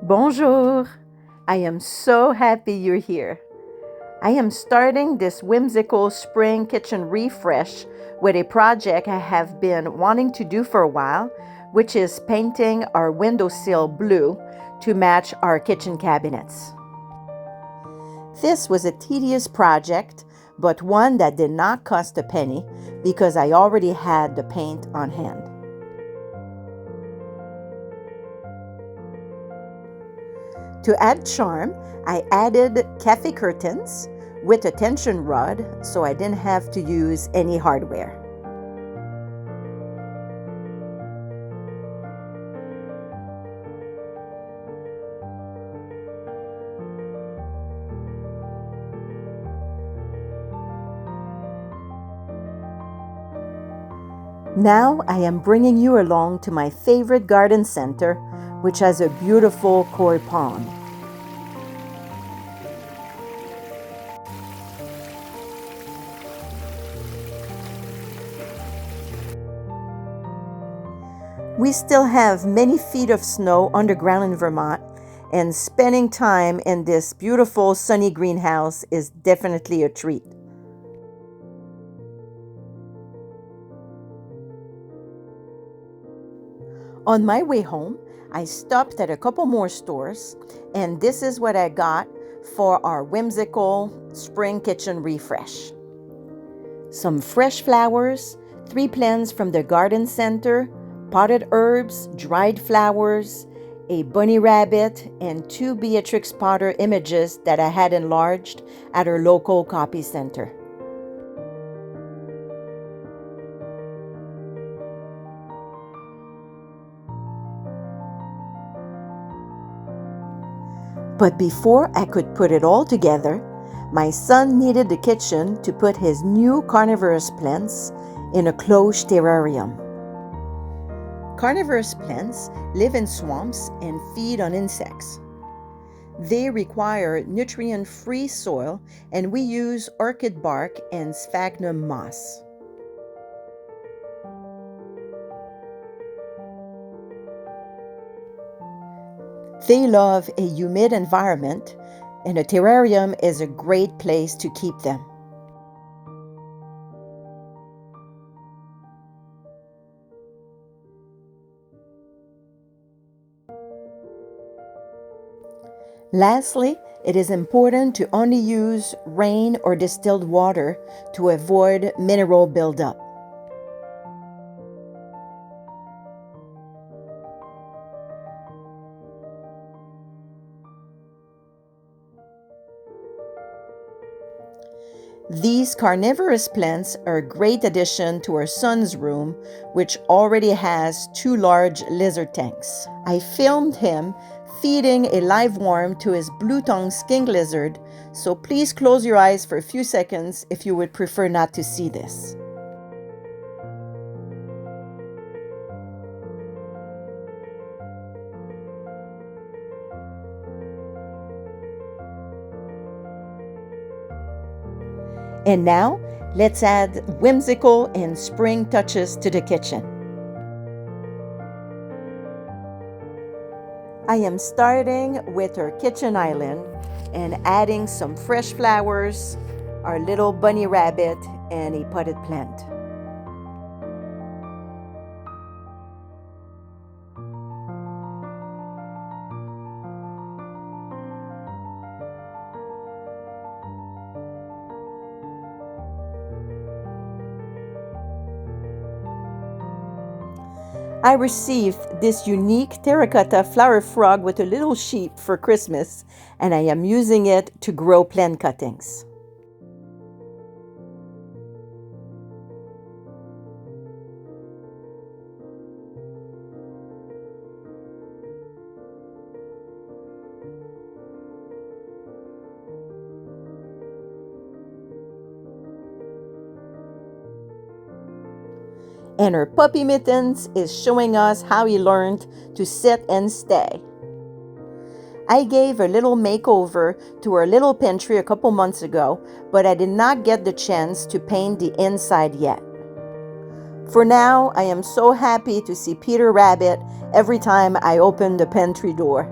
Bonjour! I am so happy you're here. I am starting this whimsical spring kitchen refresh with a project I have been wanting to do for a while, which is painting our windowsill blue to match our kitchen cabinets. This was a tedious project, but one that did not cost a penny because I already had the paint on hand. To add charm, I added cafe curtains with a tension rod so I didn't have to use any hardware. Now I am bringing you along to my favorite garden center, which has a beautiful koi pond. We still have many feet of snow underground in Vermont, and spending time in this beautiful sunny greenhouse is definitely a treat. On my way home, I stopped at a couple more stores, and this is what I got for our whimsical spring kitchen refresh. Some fresh flowers, 3 plants from the garden center, potted herbs, dried flowers, a bunny rabbit, and 2 Beatrix Potter images that I had enlarged at our local copy center. But before I could put it all together, my son needed the kitchen to put his new carnivorous plants in a closed terrarium. Carnivorous plants live in swamps and feed on insects. They require nutrient-free soil, and we use orchid bark and sphagnum moss. They love a humid environment, and a terrarium is a great place to keep them. Lastly, it is important to only use rain or distilled water to avoid mineral buildup. These carnivorous plants are a great addition to our son's room, which already has 2 large lizard tanks. I filmed him feeding a live worm to his blue-tongued skink lizard, so please close your eyes for a few seconds if you would prefer not to see this. And now, let's add whimsical and spring touches to the kitchen. I am starting with our kitchen island and adding some fresh flowers, our little bunny rabbit, and a potted plant. I received this unique terracotta flower frog with a little sheep for Christmas, and I am using it to grow plant cuttings. And her puppy Mittens is showing us how he learned to sit and stay. I gave a little makeover to her little pantry a couple months ago, but I did not get the chance to paint the inside yet. For now, I am so happy to see Peter Rabbit every time I open the pantry door.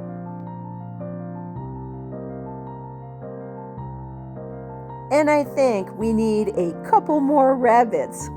And I think we need a couple more rabbits.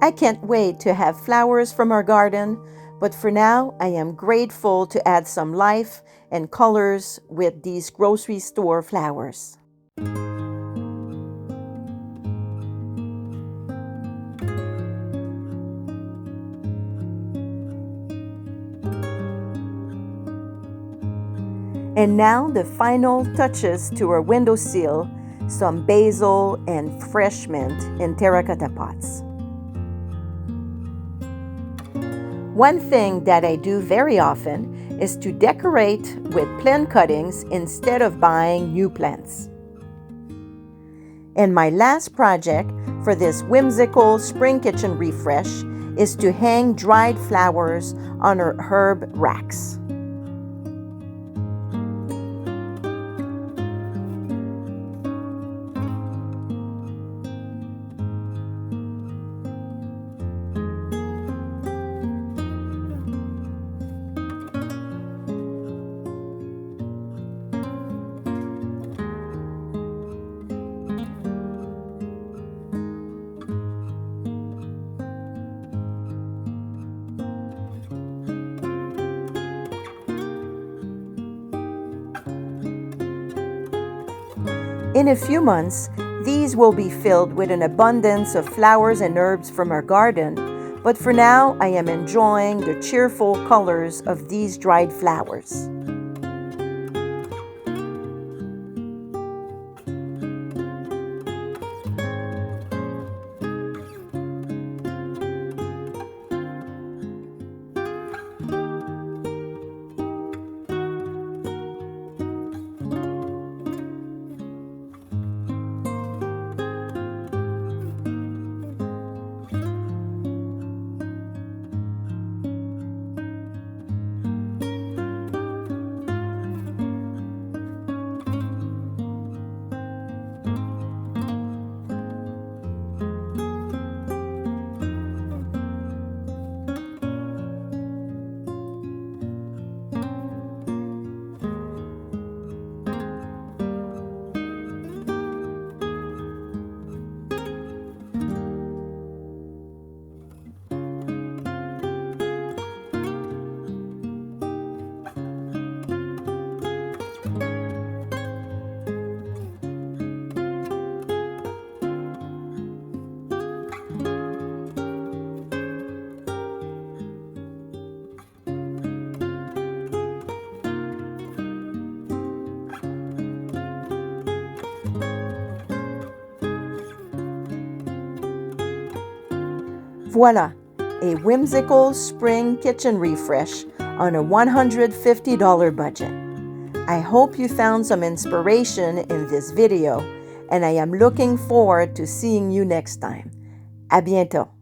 I can't wait to have flowers from our garden, but for now I am grateful to add some life and colors with these grocery store flowers. And now the final touches to our windowsill, some basil and fresh mint in terracotta pots. One thing that I do very often is to decorate with plant cuttings instead of buying new plants. And my last project for this whimsical spring kitchen refresh is to hang dried flowers on our herb racks. In a few months, these will be filled with an abundance of flowers and herbs from our garden, but for now I am enjoying the cheerful colors of these dried flowers. Voila, a whimsical spring kitchen refresh on a $150 budget. I hope you found some inspiration in this video, and I am looking forward to seeing you next time. À bientôt!